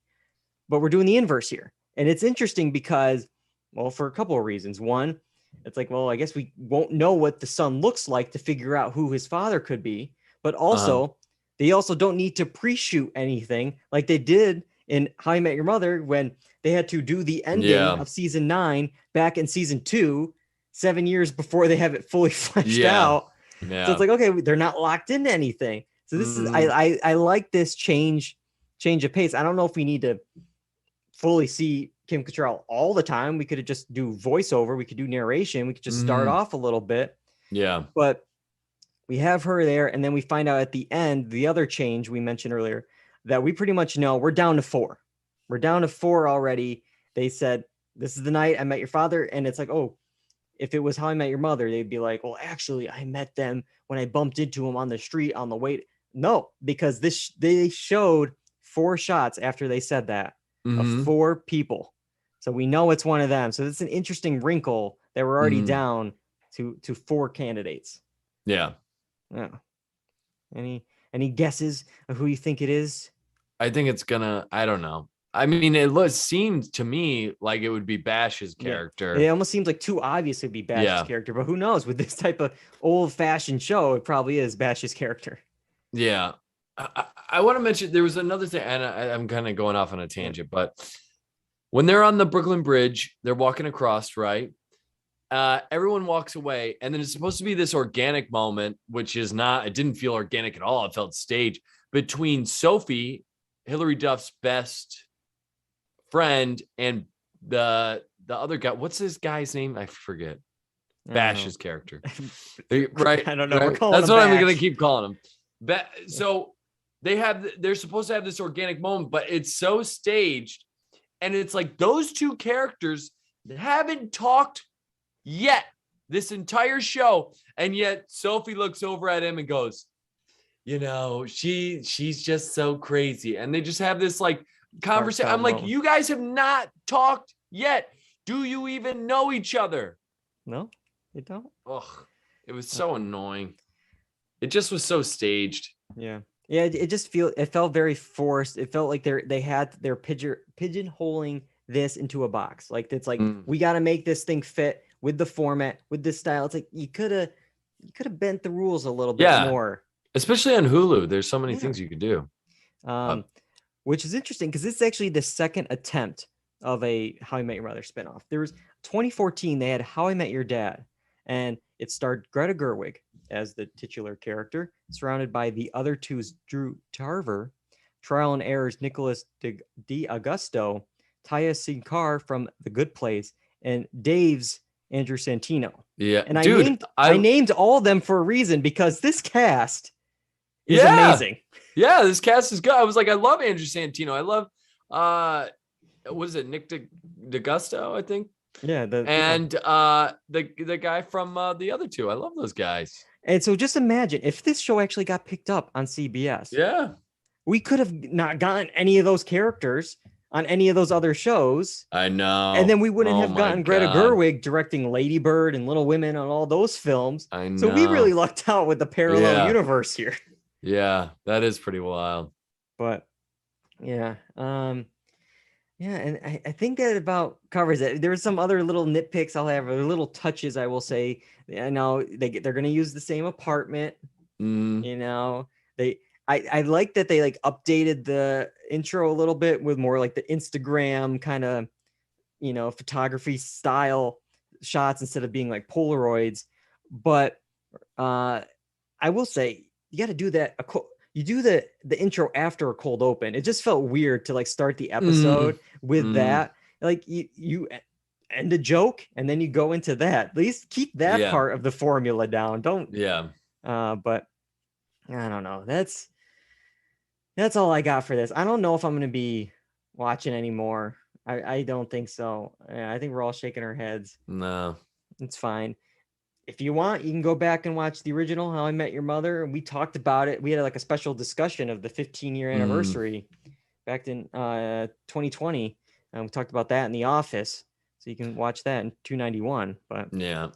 But we're doing the inverse here. And it's interesting because, well, for a couple of reasons. One, it's like, well, I guess we won't know what the son looks like to figure out who his father could be. But also, they also don't need to pre-shoot anything like they did in How I Met Your Mother when they had to do the ending of season 9 back in season 2, 7 years before they have it fully fleshed out. Yeah. So it's like, okay, they're not locked into anything. So this is, I like this change of pace. I don't know if we need to fully see Kim Cattrall all the time. We could just do voiceover. We could do narration. We could just start off a little bit. Yeah. But we have her there. And then we find out at the end, the other change we mentioned earlier, that we pretty much know we're down to 4. We're down to 4 already. They said, this is the night I met your father. And it's like, oh, if it was How I Met Your Mother, they'd be like, well, actually, I met them when I bumped into him on the street on the way. No, because they showed 4 shots after they said that of 4 people. So we know it's one of them. So it's an interesting wrinkle that we're already down to 4 candidates. Yeah. Yeah. Any guesses of who you think it is? I think it's I don't know. I mean, it seemed to me like it would be Bash's character. Yeah. It almost seems like too obvious to be Bash's character, but who knows? With this type of old-fashioned show, it probably is Bash's character. Yeah. I want to mention there was another thing, and I'm kind of going off on a tangent, but when they're on the Brooklyn Bridge, they're walking across, right? Everyone walks away, and then it's supposed to be this organic moment, which is not. It didn't feel organic at all. It felt staged between Sophie, Hilary Duff's best friend, and the other guy. What's this guy's name? I forget. Bash's character, right? I don't know. Right? That's what I'm going to keep calling him. So they're supposed to have this organic moment, but it's so staged, and it's like those 2 characters haven't talked yet this entire show, and yet Sophie looks over at him and goes, you know, she's just so crazy, and they just have this like conversation. I'm like, you guys have not talked yet. Do you even know each other? No, they don't. Ugh, it was so annoying. It just was so staged. Yeah. It felt very forced. It felt like they're pigeonholing this into a box. Like it's like we got to make this thing fit with the format, with this style. It's like you could have bent the rules a little bit more. Especially on Hulu, there's so many things you could do. Which is interesting because it's actually the second attempt of a How I Met Your Mother spinoff. There was 2014, they had How I Met Your Dad, and it starred Greta Gerwig as the titular character, surrounded by the other 2's Drew Tarver, Trial and Error's Nicholas D'Augusto, Taya Sinkar from The Good Place, and Dave's Andrew Santino. Yeah, and I named all of them for a reason because this cast is amazing. Yeah, this cast is good. I was like, I love Andrew Santino. I love what is it, Nick D'Augusto, I think. Yeah, the guy from the other 2. I love those guys. And so just imagine if this show actually got picked up on CBS. Yeah, we could have not gotten any of those characters on any of those other shows. I know. And then we wouldn't have gotten Greta Gerwig directing Lady Bird and Little Women on all those films. I know. So we really lucked out with the parallel universe here. Yeah, that is pretty wild. But yeah. And I think that about covers it. There's some other little nitpicks I'll have, or little touches I will say. I know they're going to use the same apartment. You know, I like that they like updated the intro a little bit with more like the Instagram kind of, you know, photography style shots instead of being like Polaroids. But I will say you got to do that. You do the intro after a cold open. It just felt weird to like start the episode with that. Like you end a joke and then you go into that. At least keep that part of the formula down. Don't. Yeah. But I don't know. That's all I got for this. I don't know if I'm going to be watching anymore. I don't think so. I think we're all shaking our heads. No, it's fine. If you want, you can go back and watch the original How I Met Your Mother. And we talked about it. We had like a special discussion of the 15-year anniversary back in 2020. We talked about that in The Office. So you can watch that in 291. But yeah.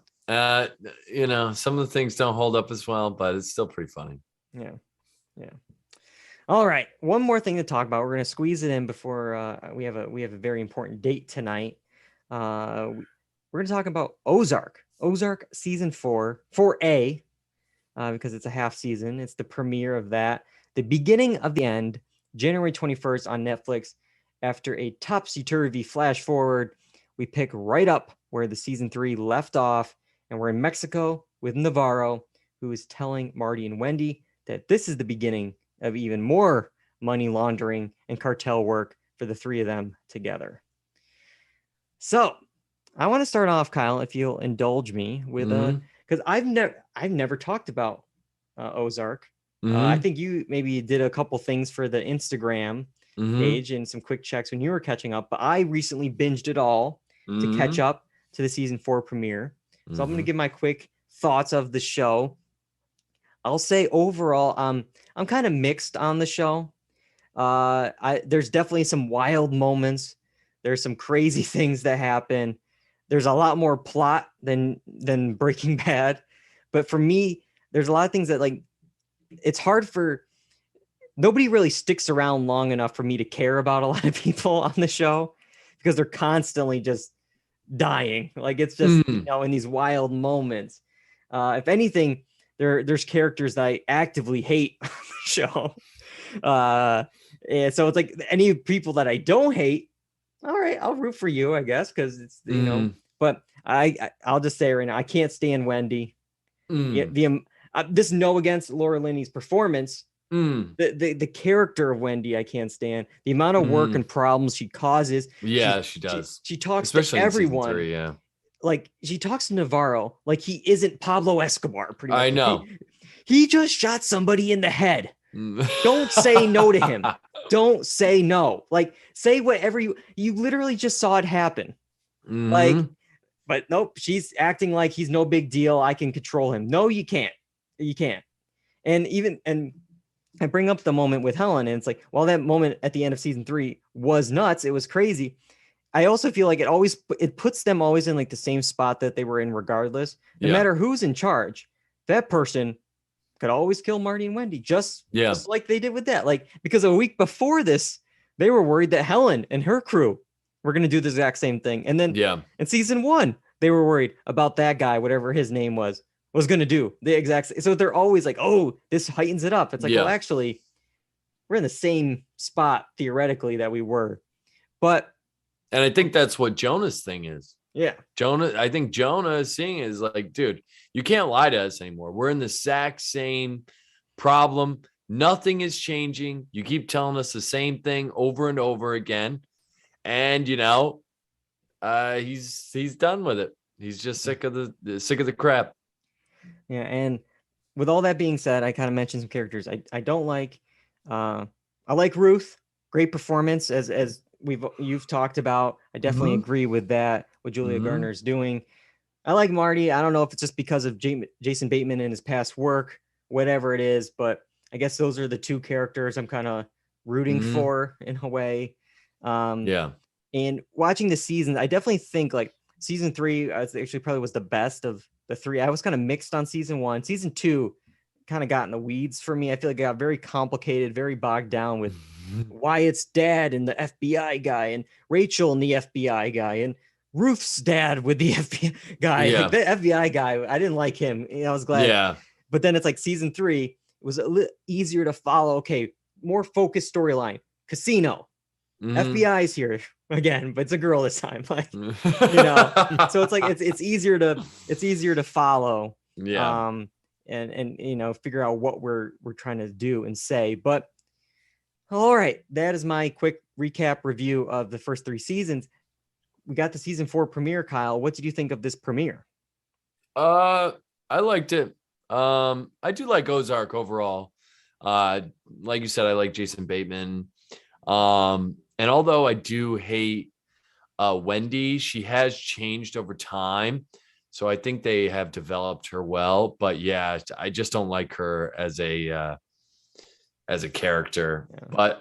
You know, some of the things don't hold up as well, but it's still pretty funny. Yeah. All right. One more thing to talk about. We're going to squeeze it in before we have a very important date tonight. We're going to talk about Ozark season 4A, because it's a half season. It's the premiere of that. The beginning of the end, January 21st on Netflix. After a topsy-turvy flash forward, we pick right up where the season 3 left off, and we're in Mexico with Navarro, who is telling Marty and Wendy that this is the beginning of even more money laundering and cartel work for the three of them together. So I want to start off, Kyle, if you'll indulge me with because I've never talked about Ozark. I think you maybe did a couple things for the Instagram page and some quick checks when you were catching up, but I recently binged it all to catch up to the season 4 premiere. So I'm going to give my quick thoughts of the show. I'll say overall, I'm kind of mixed on the show. There's definitely some wild moments. There's some crazy things that happen. There's a lot more plot than Breaking Bad. But for me, there's a lot of things that like, it's hard for nobody really sticks around long enough for me to care about a lot of people on the show because they're constantly just dying. Like it's just, in these wild moments. If anything, there's characters that I actively hate on the show. And so it's like any people that I don't hate, all right, I'll root for you, I guess, because it's, but I'll just say right now, I can't stand Wendy. This no against Laura Linney's performance. The character of Wendy, I can't stand. The amount of work and problems she causes. Yeah, she does. She talks especially to everyone. In season 3, yeah. Like she talks to Navarro like he isn't Pablo Escobar. Pretty much. I know. He just shot somebody in the head. Don't say no to him. Don't say no. Like say whatever you literally just saw it happen. Like, but nope, she's acting like he's no big deal. I can control him. No, you can't. You can't. And I bring up the moment with Helen, and it's like, while that moment at the end of season 3 was nuts, it was crazy. I also feel like it puts them always in like the same spot that they were in regardless. No matter who's in charge, that person could always kill Marty and Wendy, just like they did with that. Like, because a week before this, they were worried that Helen and her crew were going to do the exact same thing. And then in season 1, they were worried about that guy, whatever his name was going to do the exact same. So they're always like, oh, this heightens it up. It's like, well, actually, we're in the same spot theoretically that we were. And I think that's what Jonah's thing is. Yeah. I think Jonah is seeing is like, dude, you can't lie to us anymore. We're in the exact same problem. Nothing is changing. You keep telling us the same thing over and over again. And, he's done with it. He's just sick of the crap. Yeah. And with all that being said, I kind of mentioned some characters I don't like. I like Ruth. Great performance as you've talked about. I definitely agree with that, what Julia Garner's doing. I like Marty. I don't know if it's just because of Jason Bateman and his past work, whatever it is, but I guess those are the two characters I'm kind of rooting for in a way. And watching the seasons, I definitely think like season 3 actually probably was the best of the 3. I was kind of mixed on season 1. Season 2 kind of got in the weeds for me. I feel like it got very complicated, very bogged down with Wyatt's dad and the FBI guy, and Rachel and the FBI guy, and Ruth's dad with the FBI guy. Yeah. Like, the FBI guy, I didn't like him. I was glad. Yeah. But then it's like season 3, it was a little easier to follow. Okay, more focused storyline. Casino. FBI's here again, but it's a girl this time. Like, so it's like it's easier to follow. Yeah. And figure out what we're trying to do and say. But all right, that is my quick recap review of the first 3 seasons. We got the season 4 premiere, Kyle. What did you think of this premiere? I liked it. I do like Ozark overall. Like you said, I like Jason Bateman. And although I do hate Wendy, she has changed over time. So I think they have developed her well, but yeah, I just don't like her as a character. Yeah. But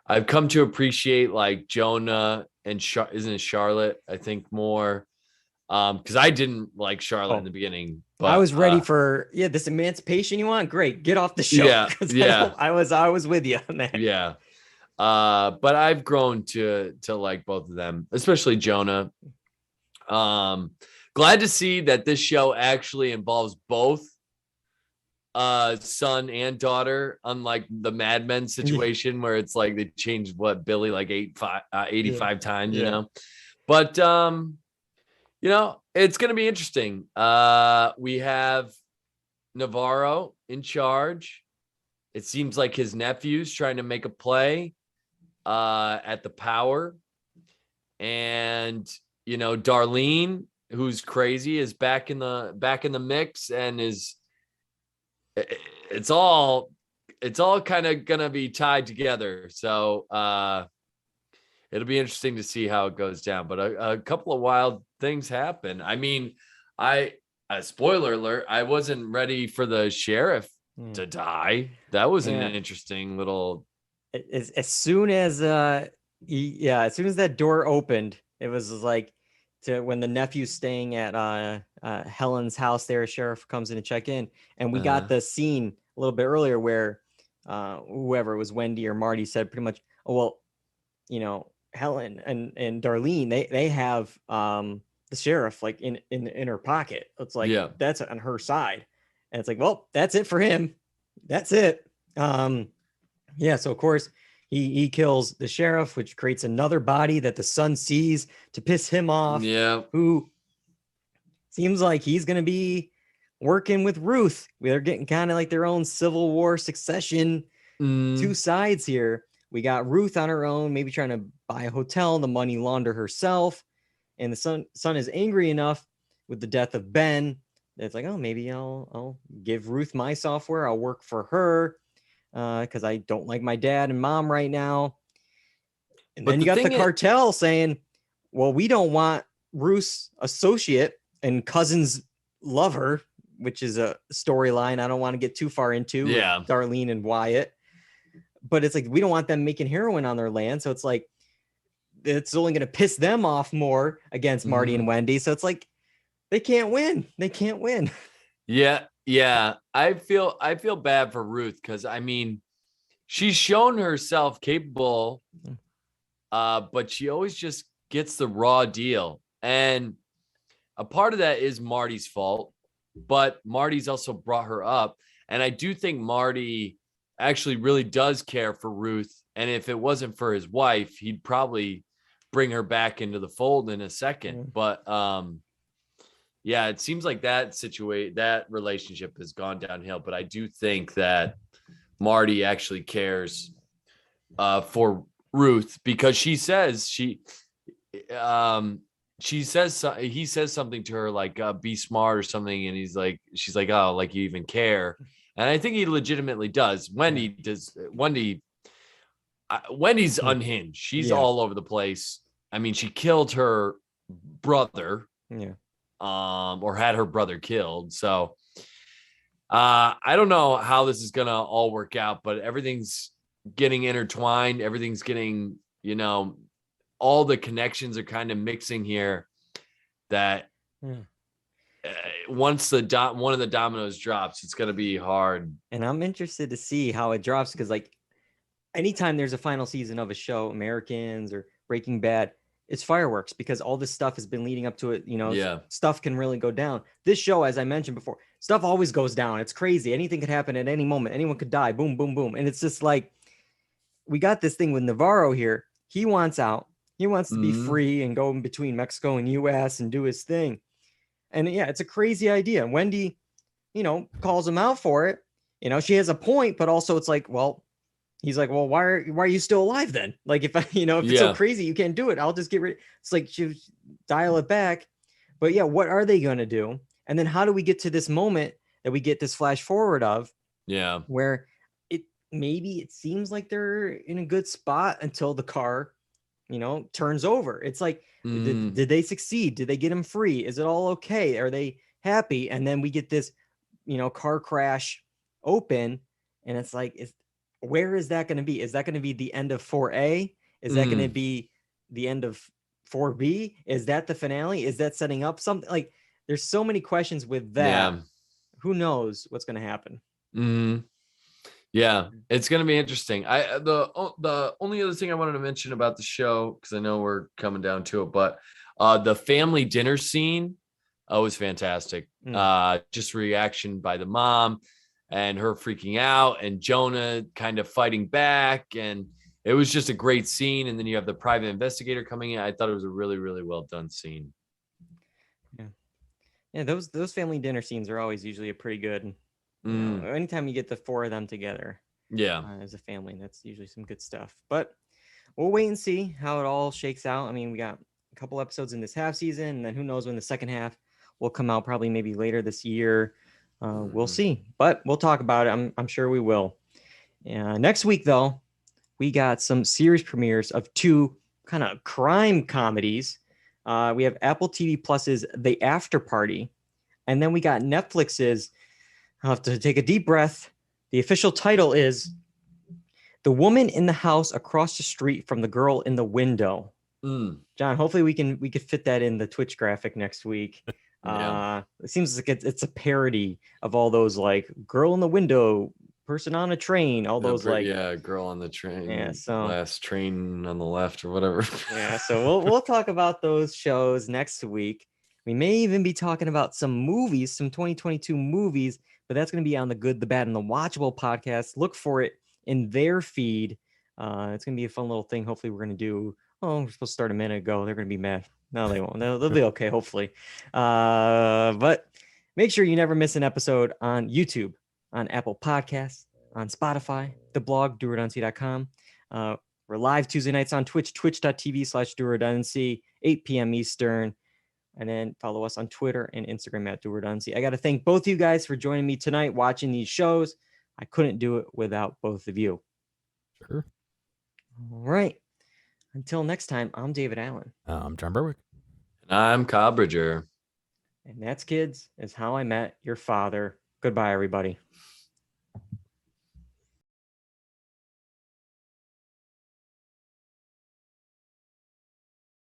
I've come to appreciate like Jonah and isn't it Charlotte? I think more because I didn't like Charlotte in the beginning. But I was ready for this emancipation you want. Great, get off the show. Yeah. I was with you on that. Yeah. But I've grown to like both of them, especially Jonah. Glad to see that this show actually involves both son and daughter, unlike the Mad Men situation where it's like they changed Billy like 85 times, you know. But it's gonna be interesting. We have Navarro in charge. It seems like his nephew's trying to make a play at the Power. And Darlene, who's crazy, is back in the mix, and it's all kind of gonna be tied together. So it'll be interesting to see how it goes down. But a couple of wild things happen. I mean, spoiler alert, I wasn't ready for the sheriff to die. That was an interesting little. As soon as as soon as that door opened, it was like when the nephew's staying at Helen's house there, sheriff comes in to check in, and we got the scene a little bit earlier where whoever it was, Wendy or Marty, said pretty much, oh, well, Helen and Darlene, they have the sheriff like in her pocket. It's like that's on her side. And it's like, well, that's it for him. That's it. So of course he kills the sheriff, which creates another body that the son sees to piss him off. Yeah. Who seems like he's going to be working with Ruth. They're getting kind of like their own Civil War succession, two sides here. We got Ruth on her own, maybe trying to buy a hotel, the money launder herself. And the son is angry enough with the death of Ben. It's like, oh, maybe I'll give Ruth my software. I'll work for her because I don't like my dad and mom right now. And then you got the cartel saying, well, we don't want Ruth's associate and cousin's lover, which is a storyline I don't want to get too far into. Yeah. Darlene and Wyatt. But it's like, we don't want them making heroin on their land. So it's like, it's only going to piss them off more against Marty and Wendy. So it's like, they can't win. They can't win. Yeah. I feel bad for Ruth because I mean, she's shown herself capable, but she always just gets the raw deal. And a part of that is Marty's fault, but Marty's also brought her up. And I do think Marty actually really does care for Ruth. And if it wasn't for his wife, he'd probably bring her back into the fold in a second. But it seems like that relationship has gone downhill. But I do think that Marty actually cares for Ruth because he says something to her like be smart or something, and she's like, oh, like you even care. And I think he legitimately does. Wendy's unhinged. She's all over the place. I mean, she killed her brother, or had her brother killed. So I don't know how this is gonna all work out, but everything's getting intertwined. Everything's getting, all the connections are kind of mixing here. That once one of the dominoes drops, it's gonna be hard. And I'm interested to see how it drops because, like, anytime there's a final season of a show, Americans or Breaking Bad, it's fireworks because all this stuff has been leading up to it. Stuff can really go down. This show, as I mentioned before, stuff always goes down. It's crazy. Anything could happen at any moment. Anyone could die. Boom, boom, boom. And it's just like, we got this thing with Navarro here. He wants out. He wants to be free and go in between Mexico and US and do his thing. And it's a crazy idea. Wendy, calls him out for it. She has a point, but also it's like, well, he's like, well, why are you still alive then? Like, if if it's so crazy, you can't do it. I'll just get rid. It's like, she dial it back. But what are they going to do? And then how do we get to this moment that we get this flash forward of? Yeah. Where it seems like they're in a good spot until the car, turns over. It's like, did they succeed? Did they get him free? Is it all okay? Are they happy? And then we get this, car crash open, and it's like, where is that going to be? Is that going to be the end of 4A? Is that going to be the end of 4B? Is that the finale? Is that setting up something? Like, there's so many questions with that. Yeah. Who knows what's going to happen? Yeah, it's going to be interesting. The only other thing I wanted to mention about the show, because I know we're coming down to it, but the family dinner scene was fantastic. Just reaction by the mom. and her freaking out and Jonah kind of fighting back. And it was just a great scene. And then you have the private investigator coming in. I thought it was a really, really well done scene. Yeah, those family dinner scenes are always usually a pretty good. You know, anytime you get the four of them together, as a family, that's usually some good stuff. But we'll wait and see how it all shakes out. I mean, we got a couple episodes in this half season, and then who knows when the second half will come out? Probably maybe later this year. We'll see, but we'll talk about it. I'm sure we will. Next week, though, we got some series premieres of two kind of crime comedies. We have Apple TV Plus's The After Party, and then we got Netflix's, I'll have to take a deep breath. The official title is The Woman in the House Across the Street from the Girl in the Window. John, hopefully we could fit that in the Twitch graphic next week. It seems like it's a parody of all those like Girl in the Window, Person on a Train, all those Girl on the Train, last train on the left or whatever. So we'll talk about those shows next week. We may even be talking about some movies, some 2022 movies, but that's going to be on the Good, the Bad, and the Watchable podcast. Look for it in their feed. It's going to be a fun little thing. Hopefully we're going to do, we're supposed to start a minute ago. They're going to be mad. No, they won't. They'll be okay, hopefully. But make sure you never miss an episode on YouTube, on Apple Podcasts, on Spotify, the blog, doredundancy.com. We're live Tuesday nights on Twitch, twitch.tv/doredundancy, 8 p.m. Eastern. And then follow us on Twitter and Instagram at doredundancy. I got to thank both you guys for joining me tonight, watching these shows. I couldn't do it without both of you. Sure. All right. Until next time, I'm David Allen. I'm John Berwick. And I'm Kyle Bridger. And that's, kids, is How I Met Your Father. Goodbye, everybody.